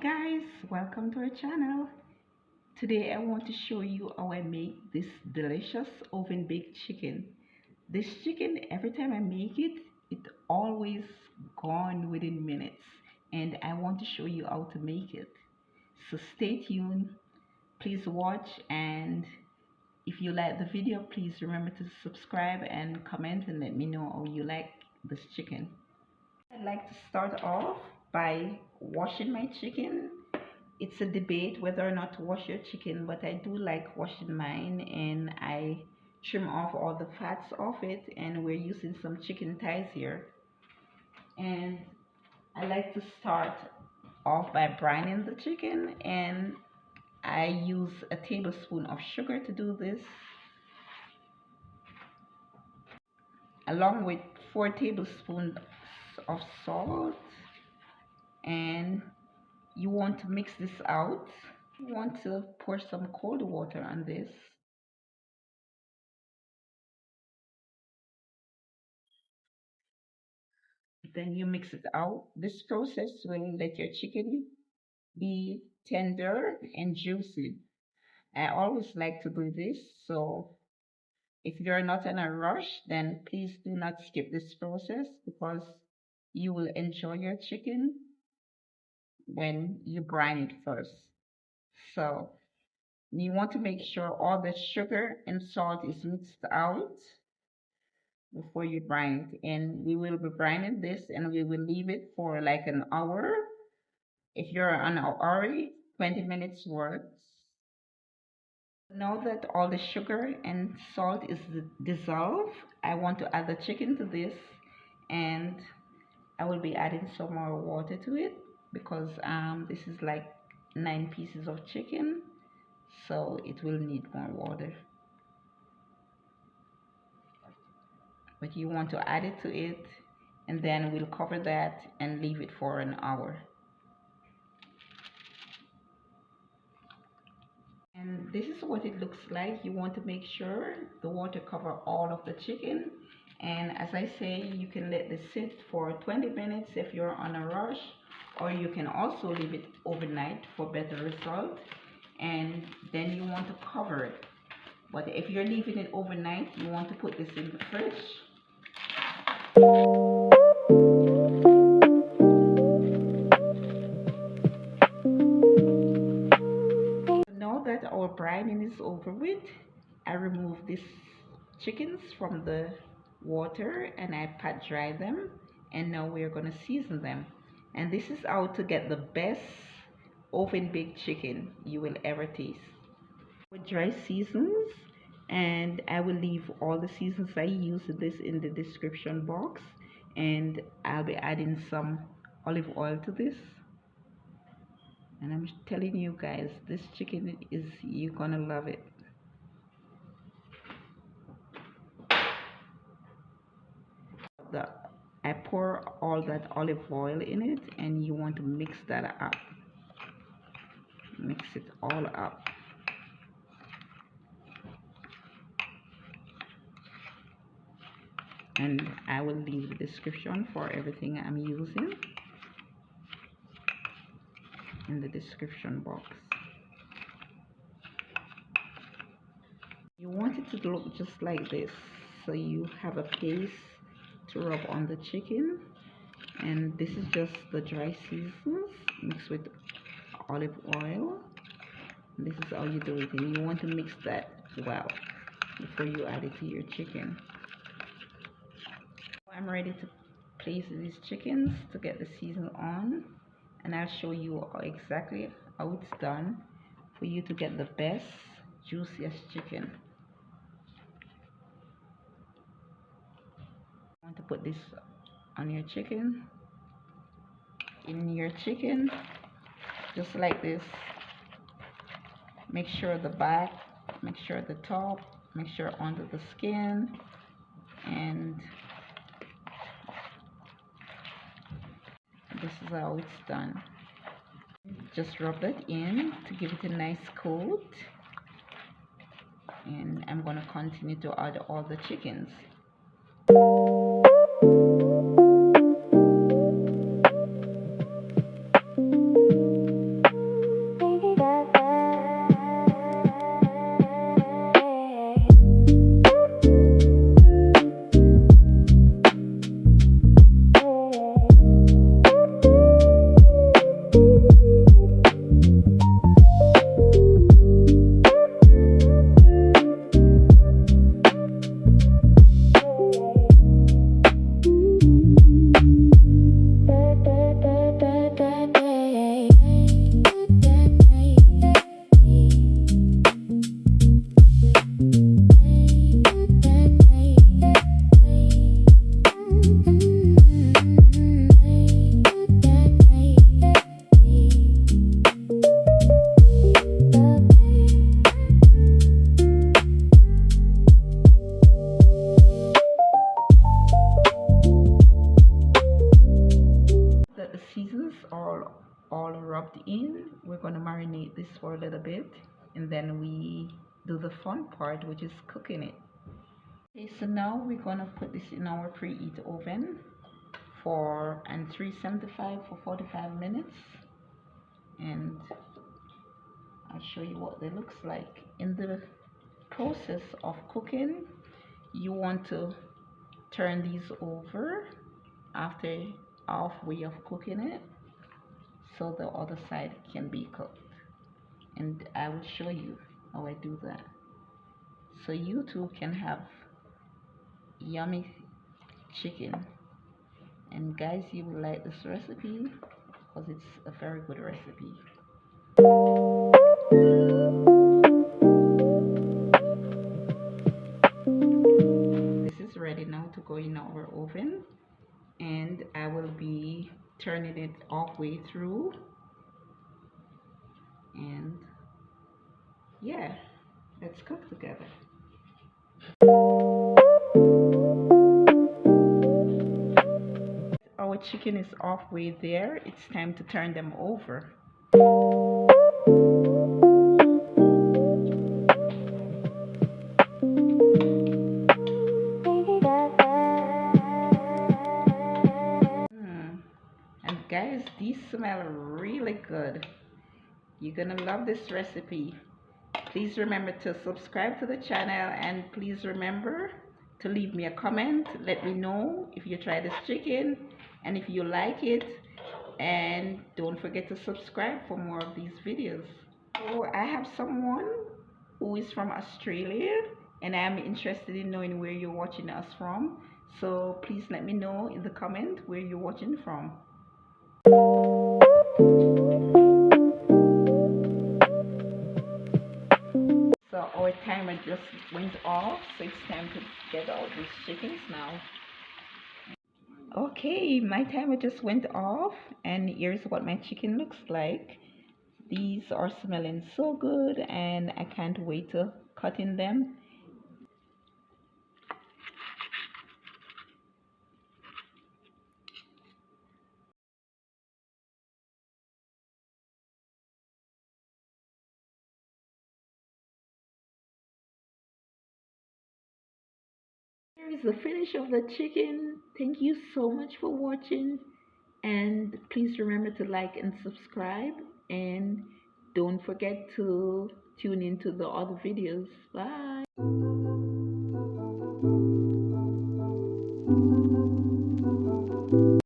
guys, welcome to our channel. Today I want to show you how I make this delicious oven baked chicken. This chicken, every time I make it, it always gone within minutes, and I want to show you how to make it. So stay tuned, please watch, and if you like the video, please remember to subscribe and comment and let me know how you like this chicken. I'd like to start off by washing my chicken. It's a debate whether or not to wash your chicken, but I do like washing mine, and I trim off all the fats off it, and we're using some chicken thighs here. And I like to start off by brining the chicken, and I use a tablespoon of sugar to do this, along with 4 tablespoons of salt. And you want to mix this out. You want to pour some cold water on this. Then you mix it out. This process will let your chicken be tender and juicy. I always like to do this, so if you're not in a rush, then please do not skip this process, because you will enjoy your chicken when you brine it first. So you want to make sure all the sugar and salt is mixed out before you brine it. And we will be brining this, and we will leave it for like an hour. If you're on a hurry, 20 minutes works. Now that all the sugar and salt is dissolved, I want to add the chicken to this, and I will be adding some more water to it, because this is like 9 pieces of chicken, so it will need more water. But you want to add it to it, and then we'll cover that and leave it for an hour. And this is what it looks like. You want to make sure the water cover all of the chicken, and as I say, you can let this sit for 20 minutes if you're on a rush, or you can also leave it overnight for better result, and then you want to cover it. But if you're leaving it overnight, you want to put this in the fridge. Now that our brining is over with, I remove these chickens from the water and I pat dry them, and now we're going to season them. And this is how to get the best oven baked chicken you will ever taste. With dry seasonings, and I will leave all the seasons I use in the description box, and I'll be adding some olive oil to this. And I'm telling you guys, this chicken is, you're gonna love it. I pour all that olive oil in it, and you want to mix that up. Mix it all up. And I will leave the description for everything I'm using in the description box. You want it to look just like this, so you have a paste to rub on the chicken, and this is just the dry seasonings mixed with olive oil. This is how you do it, and you want to mix that well before you add it to your chicken. I'm ready to place these chickens to get the season on, and I'll show you exactly how it's done for you to get the best, juiciest chicken. You want to put this on your chicken, in your chicken, just like this. Make sure the back, make sure the top, make sure under the skin, and this is how it's done. Just rub that in to give it a nice coat, and I'm going to continue to add all the chickens. rubbed in, we're going to marinate this for a little bit, and then we do the fun part, which is cooking it. Okay, so now we're going to put this in our preheat oven for 375 for 45 minutes, and I'll show you what they looks like. In the process of cooking, you want to turn these over after halfway of cooking it, so the other side can be cooked, and I will show you how I do that, so you too can have yummy chicken. And guys, you will like this recipe because it's a very good recipe. This is ready now to go in our oven, and I will be turning it halfway through, and yeah, let's cook together. Our chicken is halfway there. It's time to turn them over. And guys, these smell really good. You're gonna love this recipe. Please remember to subscribe to the channel, and please remember to leave me a comment. Let me know if you try this chicken and if you like it, and don't forget to subscribe for more of these videos. So I have someone who is from Australia, and I'm interested in knowing where you're watching us from, so please let me know in the comment where you're watching from. So our timer just went off, so it's time to get out these chickens now. Okay, my timer just went off, and here's what my chicken looks like. These are smelling so good, and I can't wait to cut in them. Here is the finish of the chicken. Thank you so much for watching, and please remember to like and subscribe, and don't forget to tune into the other videos. Bye.